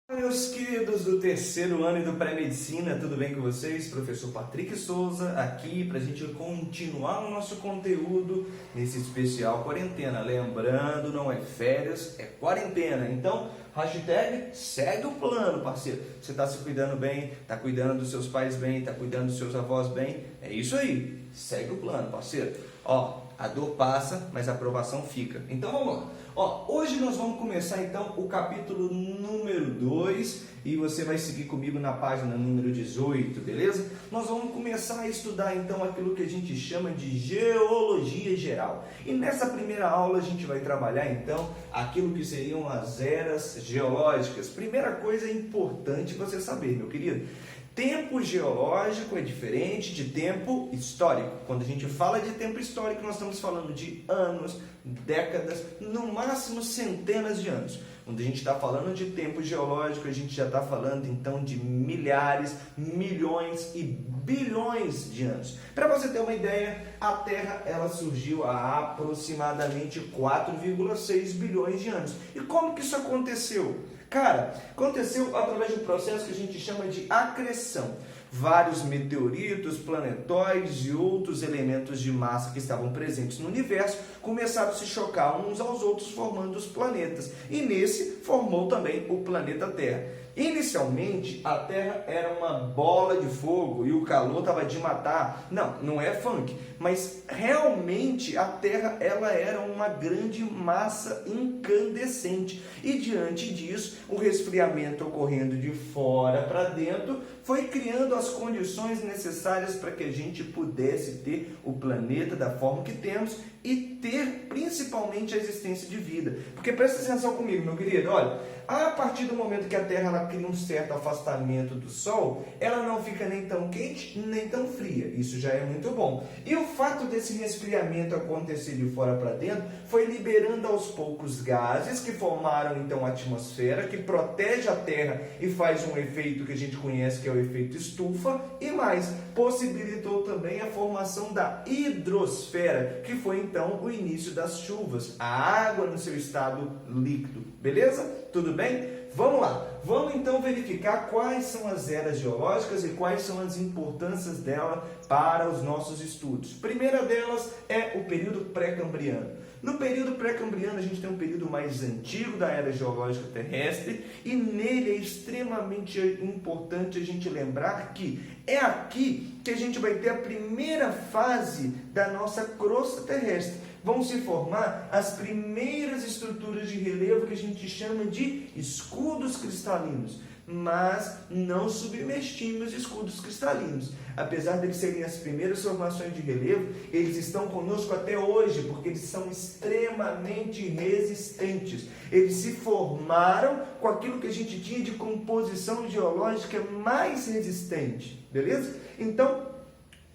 Meus queridos do terceiro ano e do pré-medicina, tudo bem com vocês? Professor Patrick Souza aqui para a gente continuar o nosso conteúdo nesse especial quarentena. Lembrando, não é férias, é quarentena. Então, hashtag segue o plano, parceiro. Você está se cuidando bem, está cuidando dos seus pais bem, está cuidando dos seus avós bem. É isso aí, segue o plano, parceiro. Ó, a dor passa, mas a aprovação fica. Então vamos lá. Ó, hoje nós vamos começar então o capítulo número 2 e você vai seguir comigo na página número 18, beleza? Nós vamos começar a estudar então aquilo que a gente chama de geologia geral. E nessa primeira aula a gente vai trabalhar então aquilo que seriam as eras geológicas. Primeira coisa importante você saber, meu querido. Tempo geológico é diferente de tempo histórico. Quando a gente fala de tempo histórico, nós estamos falando de anos, décadas, no máximo centenas de anos. Quando a gente está falando de tempo geológico, a gente já está falando então de milhares, milhões e bilhões de anos. Para você ter uma ideia, a Terra ela surgiu há aproximadamente 4,6 bilhões de anos. E como que isso aconteceu? Cara, aconteceu através de um processo que a gente chama de acreção. Vários meteoritos, planetóides e outros elementos de massa que estavam presentes no universo começaram a se chocar uns aos outros, formando os planetas. E nesse formou também o planeta Terra. Inicialmente, a Terra era uma bola de fogo e o calor estava de matar. Não, não é funk, mas realmente a Terra ela era uma grande massa incandescente. E diante disso, o resfriamento ocorrendo de fora para dentro foi criando as condições necessárias para que a gente pudesse ter o planeta da forma que temos e ter principalmente a existência de vida. Porque presta atenção comigo, meu querido, olha, a partir do momento que a Terra ela cria um certo afastamento do Sol, ela não fica nem tão quente, nem tão fria. Isso já é muito bom. E o fato desse resfriamento acontecer de fora para dentro foi liberando aos poucos gases que formaram então a atmosfera, que protege a Terra e faz um efeito que a gente conhece que é o efeito estufa, e mais, possibilitou também a formação da hidrosfera, que foi então o início das chuvas, a água no seu estado líquido. Beleza? Tudo bem? Vamos lá. Vamos então verificar quais são as eras geológicas e quais são as importâncias dela para os nossos estudos. Primeira delas é o período pré-cambriano. No período pré-cambriano, a gente tem um período mais antigo da era geológica terrestre e nele é extremamente importante a gente lembrar que é aqui que a gente vai ter a primeira fase da nossa crosta terrestre. Vão se formar as primeiras estruturas de relevo que a gente chama de escudos cristalinos. Mas não subestimem os escudos cristalinos. Apesar de serem as primeiras formações de relevo, eles estão conosco até hoje, porque eles são extremamente resistentes. Eles se formaram com aquilo que a gente tinha de composição geológica mais resistente, beleza? Então,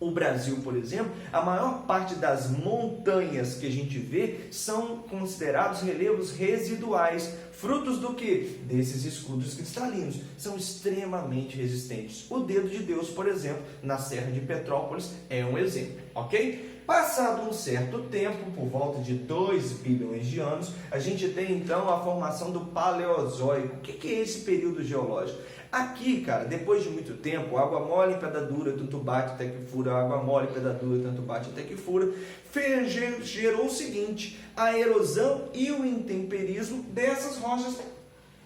o Brasil, por exemplo, a maior parte das montanhas que a gente vê são considerados relevos residuais, frutos do que? Desses escudos cristalinos, são extremamente resistentes. O dedo de Deus, por exemplo, na Serra de Petrópolis é um exemplo, ok? Passado um certo tempo, por volta de 2 bilhões de anos, a gente tem então a formação do Paleozoico. O que é esse período geológico? Aqui, cara, depois de muito tempo, água mole em pedra dura, tanto bate até que fura, água mole em pedra dura, tanto bate até que fura, gerou o seguinte, a erosão e o intemperismo dessas rochas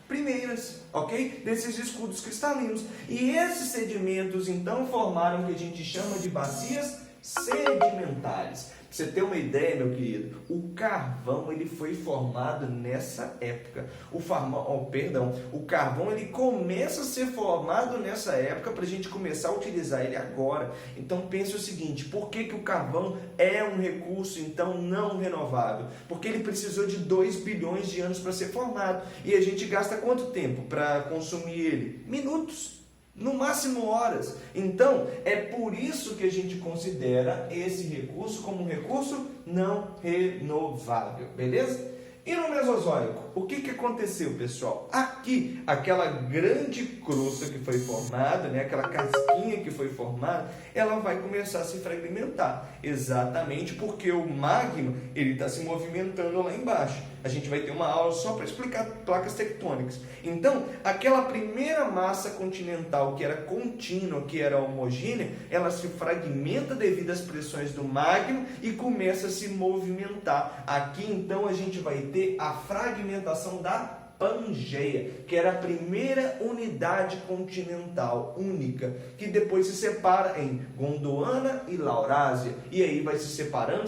primeiras, ok? Desses escudos cristalinos. E esses sedimentos, então, formaram o que a gente chama de bacias sedimentares. Pra você ter uma ideia, meu querido, o carvão ele foi formado nessa época. O carvão ele começa a ser formado nessa época para a gente começar a utilizar ele agora. Então pense o seguinte, por que o carvão é um recurso então não renovável? Porque ele precisou de 2 bilhões de anos para ser formado. E a gente gasta quanto tempo para consumir ele? Minutos. No máximo horas. Então, é por isso que a gente considera esse recurso como um recurso não renovável, beleza? E no Mesozoico, o que aconteceu, pessoal? Aqui, aquela grande crosta que foi formada, aquela casquinha que foi formada, ela vai começar a se fragmentar. Exatamente porque o magma está se movimentando lá embaixo. A gente vai ter uma aula só para explicar placas tectônicas. Então, aquela primeira massa continental que era contínua, que era homogênea, ela se fragmenta devido às pressões do magma e começa a se movimentar. Aqui, então, a gente vai ter a fragmentação da Pangeia, que era a primeira unidade continental única, que depois se separa em Gondwana e Laurásia, e aí vai se separando,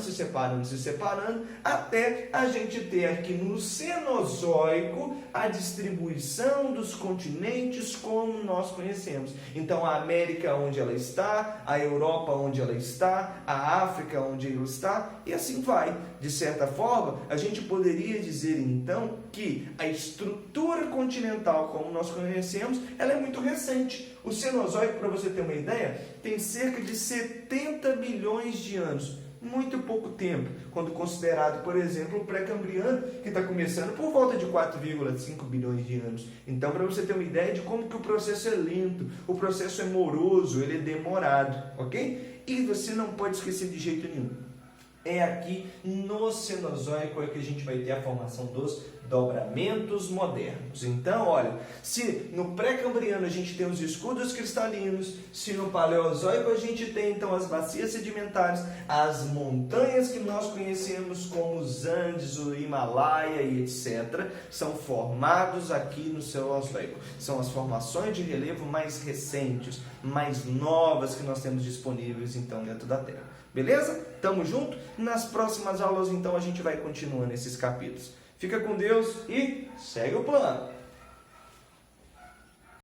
até a gente ter aqui no Cenozoico a distribuição dos continentes como nós conhecemos. Então a América onde ela está, a Europa onde ela está, a África onde ela está, e assim vai. De certa forma, a gente poderia dizer então que a estrutura continental como nós conhecemos, ela é muito recente. O Cenozoico, para você ter uma ideia, tem cerca de 70 milhões de anos. Muito pouco tempo, quando considerado, por exemplo, o pré-cambriano, que está começando por volta de 4,5 bilhões de anos. Então, para você ter uma ideia de como que o processo é lento, o processo é moroso, ele é demorado, ok? E você não pode esquecer de jeito nenhum. É aqui no Cenozoico que a gente vai ter a formação dos dobramentos modernos. Então, olha, se no pré-cambriano a gente tem os escudos cristalinos, se no Paleozoico a gente tem então as bacias sedimentares, as montanhas que nós conhecemos como os Andes, o Himalaia e etc., são formados aqui no Cenozoico. São as formações de relevo mais recentes, mais novas que nós temos disponíveis então dentro da Terra. Beleza? Tamo junto? Nas próximas aulas, então, a gente vai continuando esses capítulos. Fica com Deus e segue o plano!